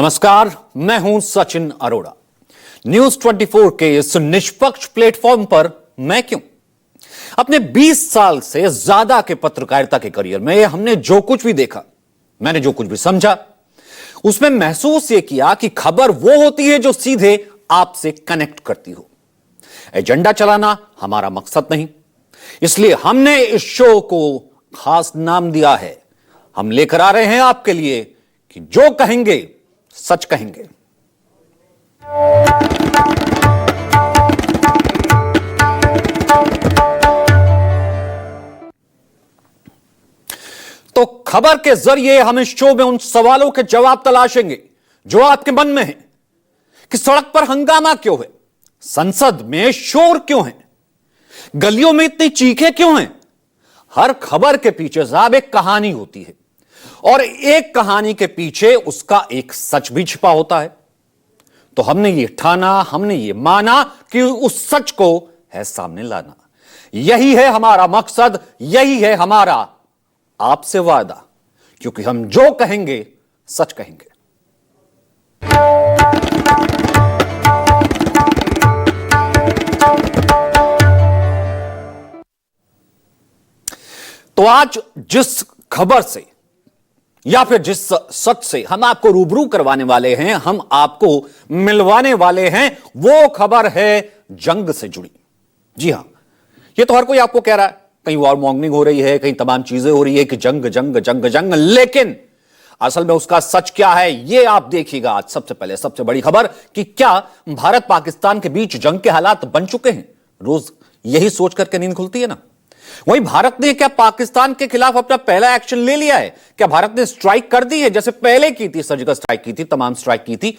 नमस्कार, मैं हूं सचिन अरोड़ा। न्यूज 24 के इस निष्पक्ष प्लेटफॉर्म पर मैं क्यों? अपने 20 साल से ज्यादा के पत्रकारिता के करियर में हमने जो कुछ भी देखा, मैंने जो कुछ भी समझा, उसमें महसूस यह किया कि खबर वो होती है जो सीधे आपसे कनेक्ट करती हो। एजेंडा चलाना हमारा मकसद नहीं, इसलिए हमने इस शो को खास नाम दिया है। हम लेकर आ रहे हैं आपके लिए कि जो कहेंगे सच कहेंगे। तो खबर के जरिए हम इस शो में उन सवालों के जवाब तलाशेंगे जो आपके मन में है कि सड़क पर हंगामा क्यों है, संसद में शोर क्यों है, गलियों में इतनी चीखें क्यों हैं। हर खबर के पीछे साहब एक कहानी होती है और एक कहानी के पीछे उसका एक सच भी छिपा होता है। तो हमने ये ठाना, हमने ये माना कि उस सच को है सामने लाना। यही है हमारा मकसद, यही है हमारा आपसे वादा, क्योंकि हम जो कहेंगे सच कहेंगे। तो आज जिस खबर से या फिर जिस सच से हम आपको रूबरू करवाने वाले हैं, हम आपको मिलवाने वाले हैं, वो खबर है जंग से जुड़ी। जी हां, ये तो हर कोई आपको कह रहा है, कहीं वॉर मॉन्गनिंग हो रही है, कहीं तमाम चीजें हो रही है कि जंग जंग जंग जंग, लेकिन असल में उसका सच क्या है ये आप देखिएगा। आज सबसे पहले सबसे बड़ी खबर कि क्या भारत पाकिस्तान के बीच जंग के हालात बन चुके हैं। रोज यही सोच करके नींद खुलती है ना। वहीं भारत ने क्या पाकिस्तान के खिलाफ अपना पहला एक्शन ले लिया है? क्या भारत ने स्ट्राइक कर दी है जैसे पहले की थी, सर्जिकल स्ट्राइक की थी, तमाम स्ट्राइक की थी?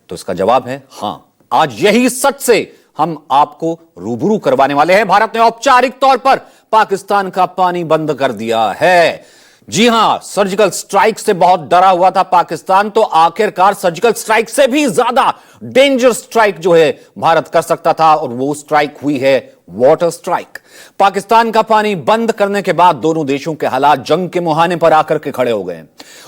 तो इसका जवाब है हां। आज यही सच से हम आपको रूबरू करवाने वाले हैं। भारत ने औपचारिक तौर पर पाकिस्तान का पानी बंद कर दिया है। जी हां, सर्जिकल स्ट्राइक से बहुत डरा हुआ था पाकिस्तान, तो आखिरकार सर्जिकल स्ट्राइक से भी ज्यादा डेंजर स्ट्राइक जो है भारत कर सकता था, और वो स्ट्राइक हुई है वाटर स्ट्राइक। पाकिस्तान का पानी बंद करने के बाद दोनों देशों के हालात जंग के मुहाने पर आकर के खड़े हो गए,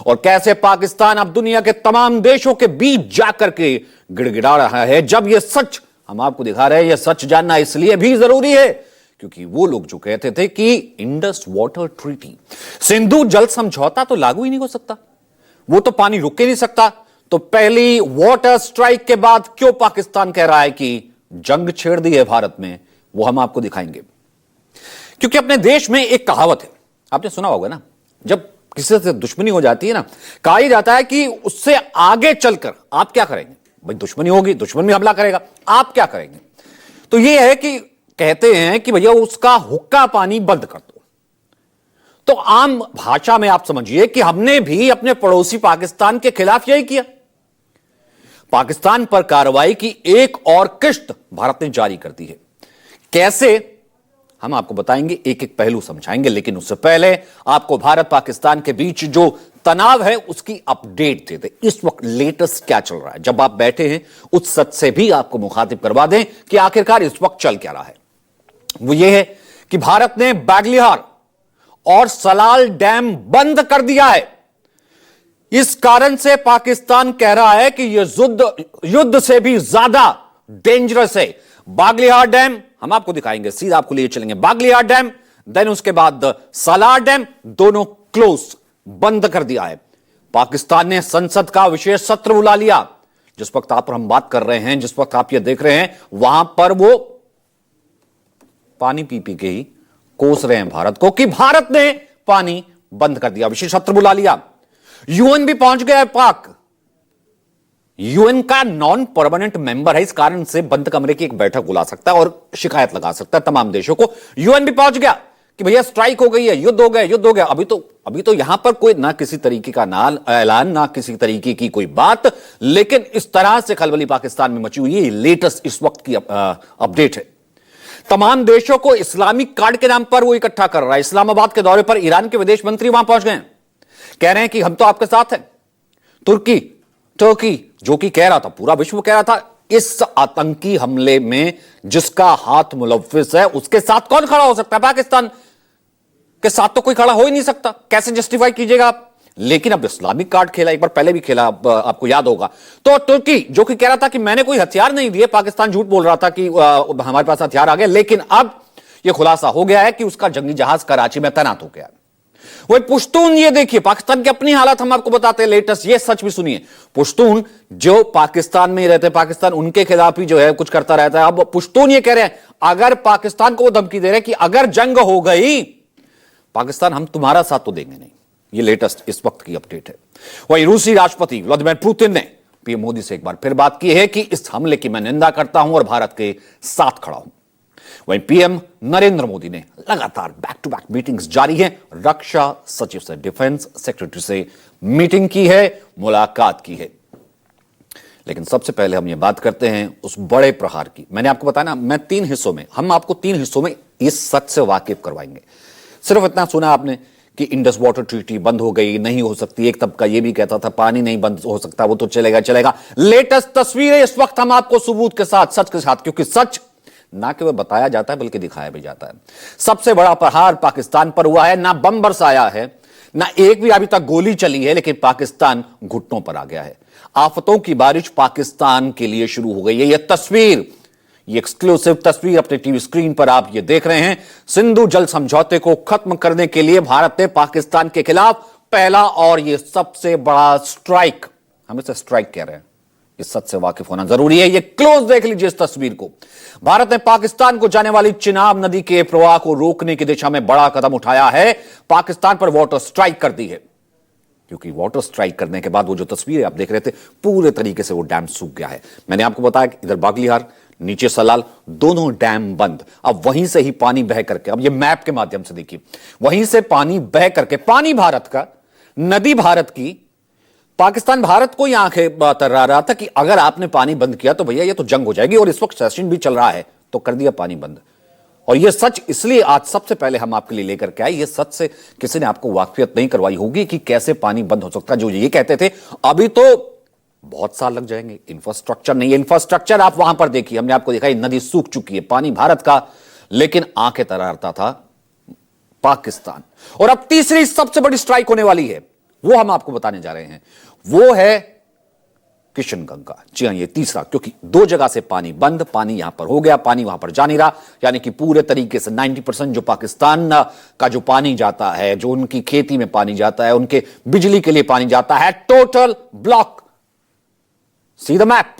और कैसे पाकिस्तान अब दुनिया के तमाम देशों के बीच जाकर के गिड़गिड़ा रहा है। जब यह सच हम आपको दिखा रहे हैं, यह सच जानना इसलिए भी जरूरी है क्योंकि वो लोग जो कहते थे कि इंडस वाटर ट्रीटी, सिंधु जल समझौता तो लागू ही नहीं हो सकता, वो तो पानी रुक ही नहीं सकता, तो पहली वाटर स्ट्राइक के बाद क्यों पाकिस्तान कह रहा है कि जंग छेड़ दी है भारत में, वो हम आपको दिखाएंगे। क्योंकि अपने देश में एक कहावत है, आपने सुना होगा ना, जब किसी से दुश्मनी हो जाती है ना, कहा ही जाता है कि उससे आगे चलकर आप क्या करेंगे। भाई दुश्मनी होगी, दुश्मन भी हमला करेगा, आप क्या करेंगे? तो यह है कि कहते हैं कि भैया उसका हुक्का पानी बंद कर दो। तो आम भाषा में आप समझिए कि हमने भी अपने पड़ोसी पाकिस्तान के खिलाफ यही किया। पाकिस्तान पर कार्रवाई की एक और किश्त भारत ने जारी कर दी है। कैसे, हम आपको बताएंगे, एक एक पहलू समझाएंगे, लेकिन उससे पहले आपको भारत पाकिस्तान के बीच जो तनाव है उसकी अपडेट दे दे। इस वक्त लेटेस्ट क्या चल रहा है, जब आप बैठे हैं उस सच से भी आपको मुखातिब करवा दें कि आखिरकार इस वक्त चल क्या रहा है। वो ये है कि भारत ने बाग्लिहार और सलाल डैम बंद कर दिया है। इस कारण से पाकिस्तान कह रहा है कि यह युद्ध से भी ज्यादा डेंजरस है। बाग्लिहार डैम हम आपको दिखाएंगे, सीधा आपको लिए चलेंगे। बाग्लिहार डैम, देन उसके बाद सलाल डैम, दोनों क्लोज, बंद कर दिया है। पाकिस्तान ने संसद का विशेष सत्र बुला लिया। जिस वक्त आप और हम बात कर रहे हैं, जिस वक्त आप ये देख रहे हैं, वहां पर वो पानी पी पी के ही कोस रहे हैं भारत को कि भारत ने पानी बंद कर दिया, विशेष सत्र बुला लिया। यूएन भी पहुंच गया है पाक। यूएन का नॉन परमानेंट मेंबर है, इस कारण से बंद कमरे की एक बैठक बुला सकता है और शिकायत लगा सकता है तमाम देशों को। यूएन भी पहुंच गया कि भैया स्ट्राइक हो गई है, युद्ध हो गया, युद्ध हो गया। अभी तो यहां पर कोई ना किसी तरीके का ऐलान, ना किसी तरीके की कोई बात, लेकिन इस तरह से खलबली पाकिस्तान में मची हुई है। लेटेस्ट इस वक्त की अपडेट है। तमाम देशों को इस्लामिक कार्ड के नाम पर वो इकट्ठा कर रहा है। इस्लामाबाद के दौरे पर ईरान के विदेश मंत्री वहां पहुंच गए हैं, कह रहे हैं कि हम तो आपके साथ हैं। टर्की जो कि कह रहा था, पूरा विश्व कह रहा था, इस आतंकी हमले में जिसका हाथ मुलव्विस है उसके साथ कौन खड़ा हो सकता है? पाकिस्तान के साथ तो कोई खड़ा हो ही नहीं सकता। कैसे जस्टिफाई कीजिएगा आप? लेकिन अब इस्लामिक कार्ड खेला, एक बार पहले भी खेला, आपको याद होगा। तो तुर्की जो कि कह रहा था कि मैंने कोई हथियार नहीं दिए, पाकिस्तान झूठ बोल रहा था कि हमारे पास हथियार आ गए, लेकिन अब यह खुलासा हो गया है कि उसका जंगी जहाज कराची में तैनात हो गया है। वही पुश्तून, ये देखिए पाकिस्तान की अपनी हालत हम आपको बताते हैं लेटेस्ट, ये सच भी सुनिए। पुश्तून जो पाकिस्तान में रहते, पाकिस्तान उनके खिलाफ ही जो है कुछ करता रहता है। अब पुश्तून ये कह रहे हैं, अगर पाकिस्तान को वो धमकी दे रहे हैं कि अगर जंग हो गई पाकिस्तान, हम तुम्हारा साथ तो देंगे नहीं। ये लेटेस्ट इस वक्त की अपडेट है। वही रूसी राष्ट्रपति व्लादिमीर पुतिन ने पीएम मोदी से एक बार फिर बात की है कि इस हमले की मैं निंदा करता हूं और भारत के साथ खड़ा हूं। वहीं पीएम नरेंद्र मोदी ने लगातार बैक टू बैक मीटिंग्स जारी है, रक्षा सचिव से, डिफेंस सेक्रेटरी से मीटिंग की है, मुलाकात की है। लेकिन सबसे पहले हम ये बात करते हैं उस बड़े प्रहार की। मैंने आपको बताया ना, मैं 3 हिस्सों में, हम आपको 3 हिस्सों में इस सच से वाकिफ करवाएंगे। सिर्फ इतना सुना आपने कि इंडस वाटर ट्रीटी बंद हो गई, नहीं हो सकती। एक तबका ये भी कहता था पानी नहीं बंद हो सकता, वो तो चलेगा चलेगा। लेटेस्ट तस्वीरें इस वक्त हम आपको सबूत के साथ, सच के साथ, क्योंकि सच ना केवल बताया जाता है बल्कि दिखाया भी जाता है। सबसे बड़ा प्रहार पाकिस्तान पर हुआ है, ना बम बरसाया है, ना एक भी अभी तक गोली चली है, लेकिन पाकिस्तान घुटनों पर आ गया है। आफतों की बारिश पाकिस्तान के लिए शुरू हो गई है। यह तस्वीर, ये एक्सक्लूसिव तस्वीर अपने टीवी स्क्रीन पर आप ये देख रहे हैं। सिंधु जल समझौते को खत्म करने के लिए भारत ने पाकिस्तान के खिलाफ पहला और ये सबसे बड़ा स्ट्राइक, हम इसे स्ट्राइक कह रहे हैं, इस सच से वाकिफ होना जरूरी है। ये क्लोज देख लीजिए इस तस्वीर को। भारत ने पाकिस्तान को जाने वाली चिनाब नदी के प्रवाह को रोकने की दिशा में बड़ा कदम उठाया है। पाकिस्तान पर वाटर स्ट्राइक कर दी है, क्योंकि वाटर स्ट्राइक करने के बाद वो जो तस्वीरें आप देख रहे थे, पूरे तरीके से वो डैम सूख गया है। मैंने आपको बताया कि इधर बागलीहार, नीचे सलाल, दोनों डैम बंद। अब वहीं से ही पानी बह करके, अब ये मैप के माध्यम से देखिए, वहीं से पानी बह करके, पानी भारत का, नदी भारत की, पाकिस्तान भारत को यह आंखें तर्रा रहा था कि अगर आपने पानी बंद किया तो भैया ये तो जंग हो जाएगी, और इस वक्त सेशन भी चल रहा है, तो कर दिया पानी बंद। और यह सच इसलिए आज सबसे पहले हम आपके लिए लेकर के आए। यह सच से किसी ने आपको वाकफियत नहीं करवाई होगी कि कैसे पानी बंद हो सकता है। जो ये कहते थे अभी तो बहुत साल लग जाएंगे, इंफ्रास्ट्रक्चर नहीं है। इंफ्रास्ट्रक्चर आप वहां पर देखिए, हमने आपको दिखाई, नदी सूख चुकी है, पानी भारत का, लेकिन आंखें तरारता था पाकिस्तान। और अब तीसरी सबसे बड़ी स्ट्राइक होने वाली है, वो हम आपको बताने जा रहे हैं, वो है किशनगंगा। जी हां, ये तीसरा, क्योंकि 2 जगह से पानी बंद, पानी यहां पर हो गया, पानी वहां पर जा नहीं रहा, यानी कि पूरे तरीके से 90% जो पाकिस्तान का जो पानी जाता है, जो उनकी खेती में पानी जाता है, उनके बिजली के लिए पानी जाता है, total block. See the map,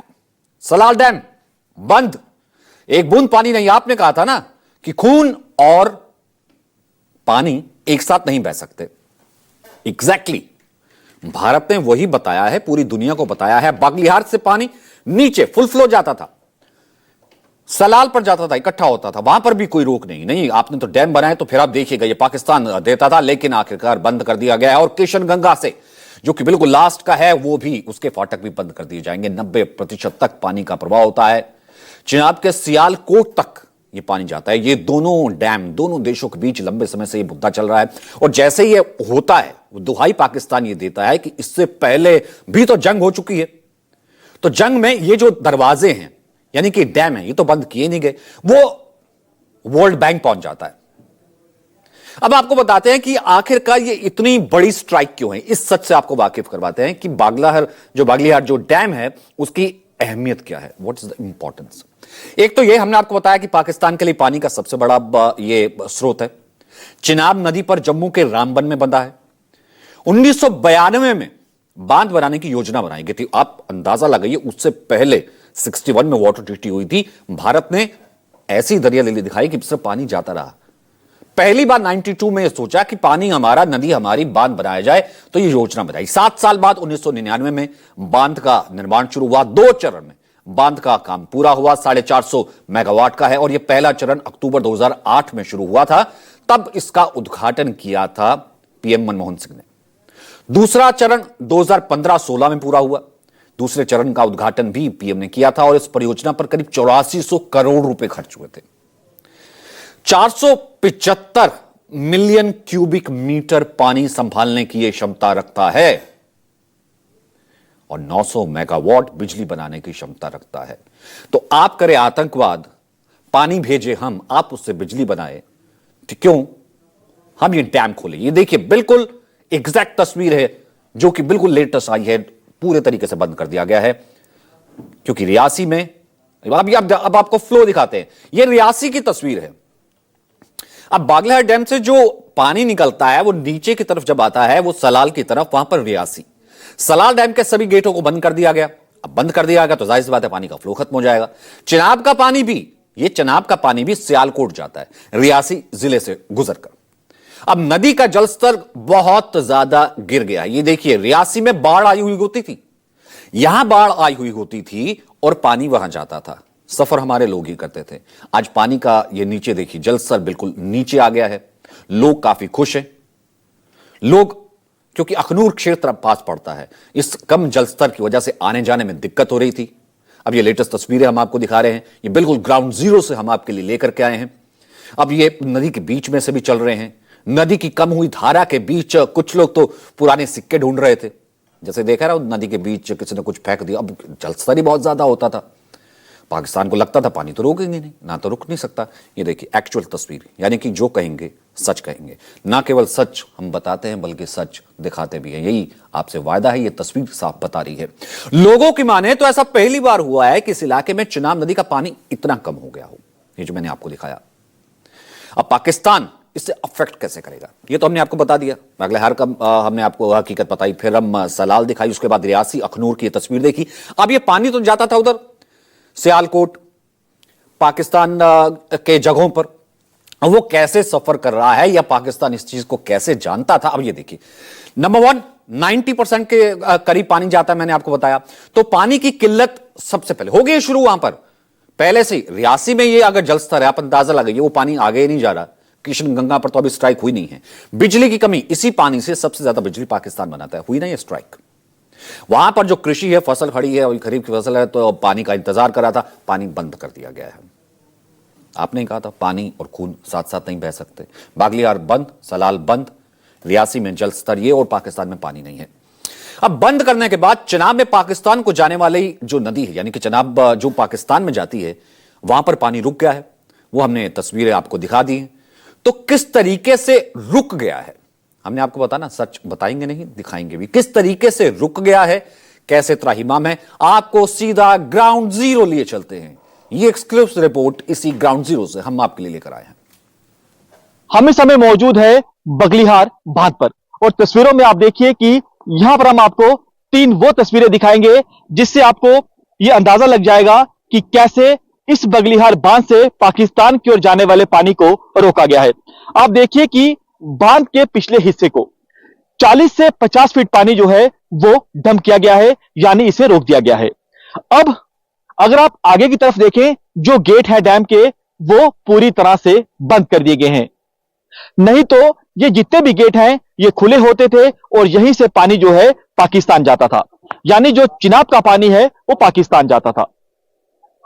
Salal dam बंद, एक बूंद पानी नहीं। आपने कहा था ना कि खून और पानी एक साथ नहीं बह सकते। एग्जैक्टली भारत ने वही बताया है, पूरी दुनिया को बताया है। बागलीहार से पानी नीचे फुल फ्लो जाता था, सलाल पर जाता था, इकट्ठा होता था, वहां पर भी कोई रोक नहीं। आपने तो डैम बनाए, तो फिर आप देखिएगा, ये पाकिस्तान देता था, लेकिन आखिरकार बंद कर दिया गया है। और किशनगंगा से, जो कि बिल्कुल लास्ट का है, वो भी, उसके फाटक भी बंद कर दिए जाएंगे। 90% तक पानी का प्रवाह होता है। चिनाब के सियालकोट तक ये पानी जाता है। ये दोनों डैम, दोनों देशों के बीच लंबे समय से ये मुद्दा चल रहा है। और जैसे ये होता है, दुहाई पाकिस्तान ये देता है कि इससे पहले भी तो जंग हो चुकी है, तो जंग में ये जो दरवाजे हैं, यानी कि डैम है, ये तो बंद किए नहीं गए, वो वर्ल्ड बैंक पहुंच जाता है। अब आपको बताते हैं कि आखिरकार ये इतनी बड़ी स्ट्राइक क्यों है। इस सच से आपको वाकिफ करवाते हैं कि बागलीहार जो डैम है, उसकी अहमियत क्या है, व्हाट इज द इंपॉर्टेंस। एक तो ये हमने आपको बताया कि पाकिस्तान के लिए पानी का सबसे बड़ा ये स्रोत है। चिनाब नदी पर जम्मू के रामबन में बंधा है। 1992 में बांध बनाने की योजना बनाई गई थी। आप अंदाजा लगाइए, उससे पहले 61 में वाटर ट्रीटी हुई थी। भारत ने ऐसी दरिया लीली दिखाई कि इससे पानी जाता रहा। पहली बार 92 में सोचा कि पानी हमारा, नदी हमारी, बांध बनाया जाए, तो ये योजना बनाई। 7 साल बाद 1999 में बांध का निर्माण शुरू हुआ। 2 चरण में बांध का काम पूरा हुआ, 450 मेगावाट का है। और यह पहला चरण अक्टूबर 2008 में शुरू हुआ था। तब इसका उद्घाटन किया था पीएम मनमोहन सिंह ने। दूसरा चरण 2015-16 में पूरा हुआ। दूसरे चरण का उद्घाटन भी पीएम ने किया था। और इस परियोजना पर करीब 8400 करोड़ रुपए खर्च हुए थे। 475 मिलियन क्यूबिक मीटर पानी संभालने की यह क्षमता रखता है और 900 मेगावाट बिजली बनाने की क्षमता रखता है। तो आप करें आतंकवाद, पानी भेजे हम, आप उससे बिजली बनाए, तो क्यों हम ये डैम खोले। ये देखिए, बिल्कुल एग्जैक्ट तस्वीर है जो कि बिल्कुल लेटेस्ट आई है, पूरे तरीके से बंद कर दिया गया है, क्योंकि रियासी में अब आपको फ्लो दिखाते हैं। यह रियासी की तस्वीर है। अब बागलाहार डैम से जो पानी निकलता है वो नीचे की तरफ जब आता है, वो सलाल की तरफ, वहां पर रियासी, सलाल डैम के सभी गेटों को बंद कर दिया गया। अब बंद कर दिया गया तो जाहिर सी बात है पानी का फ्लो खत्म हो जाएगा। चिनाब का पानी भी, ये चिनाब का पानी भी सियालकोट जाता है, रियासी जिले से गुजरकर। अब नदी का जलस्तर बहुत ज्यादा गिर गया। ये देखिए, रियासी में बाढ़ आई हुई होती थी, यहां बाढ़ आई हुई होती थी और पानी वहां जाता था, सफर हमारे लोग ही करते थे। आज पानी का ये नीचे देखिए, जलस्तर बिल्कुल नीचे आ गया है। लोग काफी खुश हैं। लोग, क्योंकि अखनूर क्षेत्र पास पड़ता है, इस कम जलस्तर की वजह से आने जाने में दिक्कत हो रही थी। अब ये लेटेस्ट तस्वीरें हम आपको दिखा रहे हैं, ये बिल्कुल ग्राउंड जीरो से हम आपके लिए लेकर के आए हैं। अब ये नदी के बीच में से भी चल रहे हैं। नदी की कम हुई धारा के बीच कुछ लोग तो पुराने सिक्के ढूंढ रहे थे, जैसे देखा रहा, नदी के बीच किसी ने कुछ फेंक दिया। अब जलस्तर ही बहुत ज्यादा होता था, पाकिस्तान को लगता था पानी तो रोकेंगे नहीं, ना तो रुक नहीं सकता। ये देखिए एक्चुअल तस्वीर, यानी कि जो कहेंगे सच कहेंगे, ना केवल सच हम बताते हैं बल्कि सच दिखाते भी हैं। यही आपसे वायदा है, ये तस्वीर साफ बता रही है। लोगों की माने तो ऐसा पहली बार हुआ है कि इस इलाके में चिनाब नदी का पानी इतना कम हो गया हो, ये जो मैंने आपको दिखाया। अब पाकिस्तान इससे अफेक्ट कैसे करेगा, ये तो हमने आपको बता दिया। बागलाहार का हमने आपको हकीकत बताई, फिर हम सलाल दिखाई, उसके बाद रियासी अखनूर की तस्वीर देखी। अब ये पानी तो जाता था उधर सियालकोट, पाकिस्तान के जगहों पर, वो कैसे सफर कर रहा है या पाकिस्तान इस चीज को कैसे जानता था। अब ये देखिए, नंबर वन, 90% के करीब पानी जाता है, मैंने आपको बताया। तो पानी की किल्लत सबसे पहले हो गई शुरू वहां पर, पहले से रियासी में ये अगर जलस्तर है, आप अंदाजा लगाइए, वो पानी आगे ही नहीं जा रहा। किशन गंगा पर तो अभी स्ट्राइक हुई नहीं है। बिजली की कमी, इसी पानी से सबसे ज्यादा बिजली पाकिस्तान बनाता है, हुई ना ये स्ट्राइक। वहां पर जो कृषि है, फसल खड़ी है और खरीफ की फसल है, तो पानी का इंतजार कर रहा था, पानी बंद कर दिया गया है। आपने कहा था पानी और खून साथ साथ नहीं बह सकते। बागलियार बंद, सलाल बंद, रियासी में जल स्तर ये, और पाकिस्तान में पानी नहीं है। अब बंद करने के बाद चिनाब में पाकिस्तान को जाने वाली जो नदी है, यानी कि चिनाब जो पाकिस्तान में जाती है, वहां पर पानी रुक गया है। वो हमने तस्वीरें आपको दिखा दी हैं। तो किस तरीके से रुक गया है, हमने आपको बताना, सच बताएंगे नहीं दिखाएंगे भी, किस तरीके से रुक गया है, कैसे त्राहिमाम है, आपको सीधा ग्राउंड जीरो लिए चलते हैं। ये एक्सक्लूसिव रिपोर्ट इसी ग्राउंड जीरो से हम आपके लिए लेकर आए हैं। हम इस समय मौजूद है बगलिहार बांध पर, और तस्वीरों में आप देखिए कि यहां पर हम आपको 3 वो तस्वीरें दिखाएंगे जिससे आपको यह अंदाजा लग जाएगा कि कैसे इस बगलिहार बांध से पाकिस्तान की ओर जाने वाले पानी को रोका गया है। आप देखिए कि बांध के पिछले हिस्से को 40 से 50 फीट पानी जो है वो डंप किया गया है, यानी इसे रोक दिया गया है। अब अगर आप आगे की तरफ देखें, जो गेट है डैम के, वो पूरी तरह से बंद कर दिए गए हैं। नहीं तो ये जितने भी गेट हैं ये खुले होते थे और यहीं से पानी जो है पाकिस्तान जाता था, यानी जो चिनाब का पानी है वो पाकिस्तान जाता था।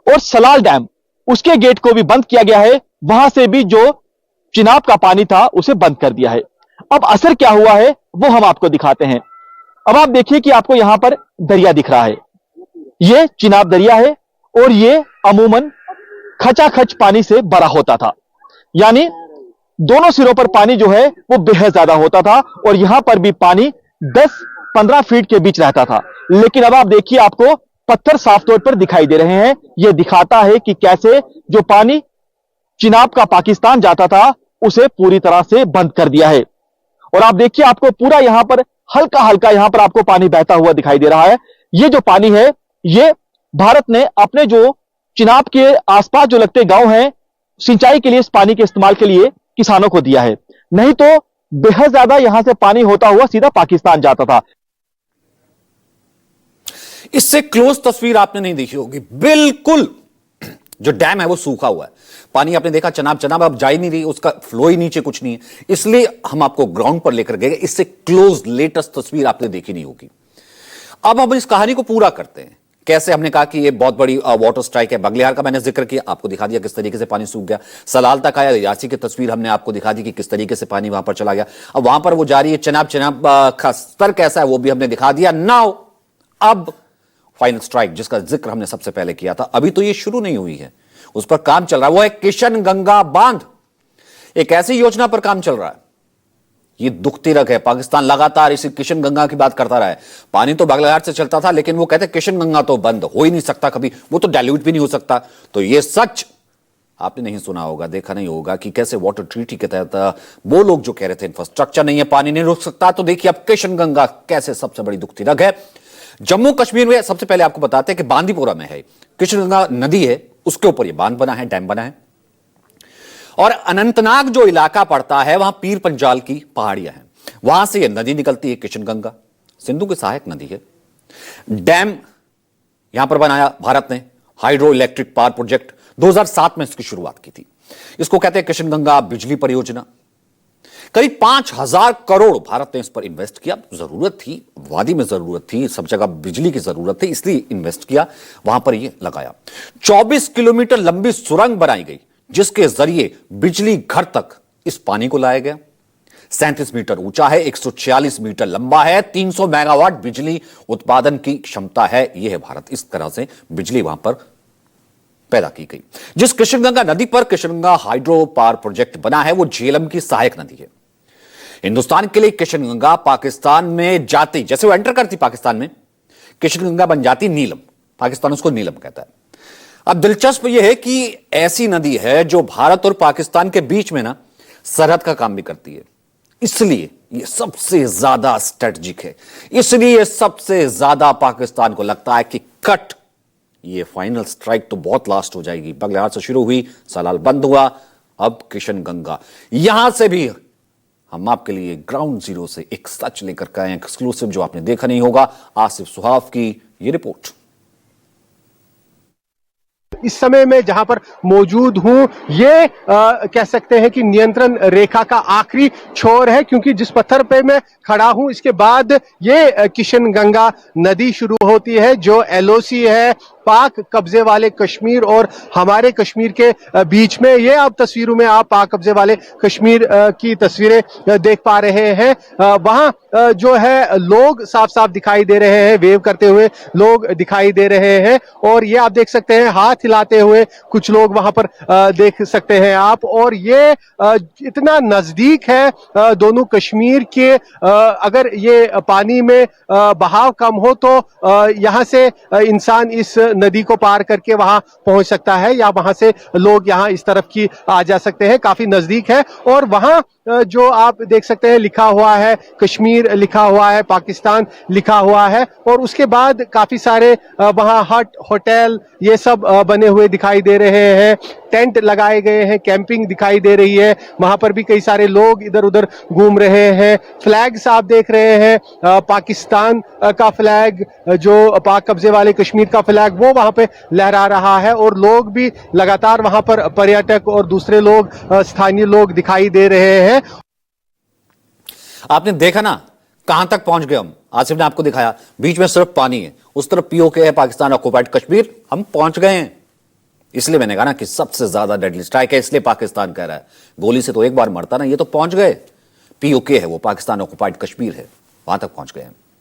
और सलाल डैम, उसके गेट को भी बंद किया गया है, वहां से भी जो चिनाब का पानी था उसे बंद कर दिया है। अब असर क्या हुआ है वो हम आपको दिखाते हैं। अब आप देखिए कि आपको यहां पर दरिया दिख रहा है, ये चिनाब दरिया है और ये अमूमन खचाखच पानी से भरा होता था, यानी दोनों सिरों पर पानी जो है वो बेहद ज्यादा होता था और यहां पर भी पानी 10-15 फीट के बीच रहता था। लेकिन अब आप देखिए, आपको पत्थर साफ तौर पर दिखाई दे रहे हैं। यह दिखाता है कि कैसे जो पानी चिनाब का पाकिस्तान जाता था उसे पूरी तरह से बंद कर दिया है। और आप देखिए, आपको पूरा यहां पर हल्का हल्का यहां पर आपको पानी बहता हुआ दिखाई दे रहा है। यह जो पानी है ये भारत ने अपने जो चिनाब के आसपास जो लगते गांव हैं, सिंचाई के लिए इस पानी के इस्तेमाल के लिए किसानों को दिया है। नहीं तो बेहद ज्यादा यहां से पानी होता हुआ सीधा पाकिस्तान जाता था। इससे क्लोज तस्वीर आपने नहीं देखी होगी, बिल्कुल जो डैम है वो सूखा हुआ है। पानी आपने देखा, चनाब अब जा ही नहीं रही, उसका फ्लो ही नीचे कुछ नहीं है, इसलिए हम आपको ग्राउंड पर लेकर गए। इससे क्लोज लेटेस्ट तस्वीर आपने देखी नहीं होगी। अब हम इस कहानी को पूरा करते हैं। कैसे हमने कहा कि ये बहुत बड़ी वाटर स्ट्राइक है। बगलिहार का मैंने जिक्र किया, आपको दिखा दिया किस तरीके से पानी सूख गया। सलाल तक आया, रियासी की तस्वीर हमने आपको दिखा दी कि किस तरीके से पानी वहां पर चला गया। अब वहां पर वो जारी है, चिनाब का स्तर कैसा है वो भी हमने दिखा दिया। नाउ अब फाइनल स्ट्राइक जिसका जिक्र हमने सबसे पहले किया था, अभी तो ये शुरू नहीं हुई है, उस पर काम चल रहा है, वो है किशन गंगा बांध। एक ऐसी योजना पर काम चल रहा है, ये दुखती रग है। पाकिस्तान लगातार इसी किशन गंगा की बात करता रहा है। पानी तो बागलाघाट से चलता था, लेकिन वो कहते किशन गंगा तो बंद हो ही नहीं सकता कभी, वो तो डाइल्यूट भी नहीं हो सकता। तो ये सच आपने नहीं सुना होगा, देखा नहीं होगा कि कैसे वाटर ट्रीटी के तहत वो लोग जो कह रहे थे इंफ्रास्ट्रक्चर नहीं है, पानी नहीं रुक सकता, तो देखिए अब किशन गंगा कैसे सबसे बड़ी दुखती रग है। जम्मू कश्मीर में सबसे पहले आपको बताते हैं कि बांदीपोरा में है किशन गंगा नदी है, उसके ऊपर ये बांध बना है, डैम बना है। और अनंतनाग जो इलाका पड़ता है वहां पीर पंजाल की पहाड़ियां हैं, वहां से यह नदी निकलती है किशन गंगा, सिंधु की सहायक नदी है। डैम यहां पर बनाया भारत ने, हाइड्रो इलेक्ट्रिक पावर प्रोजेक्ट 2007 में इसकी शुरुआत की थी। इसको कहते हैं किशन गंगा बिजली परियोजना। करीब 5000 करोड़ भारत ने इस पर इन्वेस्ट किया। जरूरत थी, वादी में जरूरत थी, सब जगह बिजली की जरूरत थी, इसलिए इन्वेस्ट किया, वहां पर यह लगाया। 24 किलोमीटर लंबी सुरंग बनाई गई जिसके जरिए बिजली घर तक इस पानी को लाया गया। 37 मीटर ऊंचा है, 146 मीटर लंबा है, 300 मेगावाट बिजली उत्पादन की क्षमता है। यह है भारत, इस तरह से बिजली वहां पर पैदा की गई। जिस किशनगंगा नदी पर किशनगंगा हाइड्रो पावर प्रोजेक्ट बना है वो झेलम की सहायक नदी है। हिंदुस्तान के लिए किशनगंगा पाकिस्तान में जाती, जैसे वो एंटर करती पाकिस्तान में, किशनगंगा बन जाती नीलम, पाकिस्तान उसको नीलम कहता है। अब दिलचस्प यह है कि ऐसी नदी है जो भारत और पाकिस्तान के बीच में ना सरहद का काम भी करती है, इसलिए यह सबसे ज्यादा स्ट्रेटजिक है, इसलिए सबसे ज्यादा पाकिस्तान को लगता है कि कट, ये फाइनल स्ट्राइक तो बहुत लास्ट हो जाएगी। बागलाघाट से शुरू हुई, सलाल बंद हुआ, अब किशन गंगा। यहां से भी हम आपके लिए ग्राउंड जीरो से एक सच लेकर के आए, एक्सक्लूसिव, जो आपने देखा नहीं होगा। आसिफ सुहाफ की ये रिपोर्ट। इस समय मैं जहां पर मौजूद हूं, ये कह सकते हैं कि नियंत्रण रेखा का आखिरी छोर है, क्योंकि जिस पत्थर पे मैं खड़ा हूं इसके बाद ये किशन गंगा नदी शुरू होती है, जो एलओसी है पाक कब्जे वाले कश्मीर और हमारे कश्मीर के बीच में। ये आप तस्वीरों में आप पाक कब्जे वाले कश्मीर की तस्वीरें देख पा रहे हैं। वहां जो है लोग साफ साफ दिखाई दे रहे हैं, वेव करते हुए लोग दिखाई दे रहे हैं, और ये आप देख सकते हैं हाथ हिलाते हुए कुछ लोग वहां पर देख सकते हैं आप। और ये इतना नजदीक है दोनों कश्मीर के, अगर ये पानी में बहाव कम हो तो यहां से इंसान इस नदी को पार करके वहां पहुंच सकता है, या वहां से लोग यहां इस तरफ की आ जा सकते हैं, काफी नजदीक है। और वहां जो आप देख सकते हैं लिखा हुआ है कश्मीर, लिखा हुआ है पाकिस्तान, लिखा हुआ है, और उसके बाद काफी सारे वहां हट, होटल, ये सब बने हुए दिखाई दे रहे हैं, टेंट लगाए गए हैं, कैंपिंग दिखाई दे रही है। वहां पर भी कई सारे लोग इधर उधर घूम रहे हैं। फ्लैग्स आप देख रहे हैं, पाकिस्तान का फ्लैग, जो पाक कब्जे वाले कश्मीर का फ्लैग, वो वहां पे लहरा रहा है, और लोग भी लगातार वहां पर, पर्यटक और दूसरे लोग, स्थानीय लोग दिखाई दे रहे हैं। आपने देखा ना कहां तक पहुंच गए हम, आसिफ ने आपको दिखाया, बीच में सिर्फ पानी है, उस तरफ पीओके है, पाकिस्तान ऑक्युपाइड कश्मीर, हम पहुंच गए हैं। इसलिए मैंने कहा ना कि सबसे ज्यादा डेडली स्ट्राइक है, इसलिए पाकिस्तान कह रहा है गोली से तो एक बार मरता ना, ये तो पहुंच गए। पीओके है वो, पाकिस्तान ऑक्युपाइड कश्मीर है, वहां तक पहुंच गए हैं।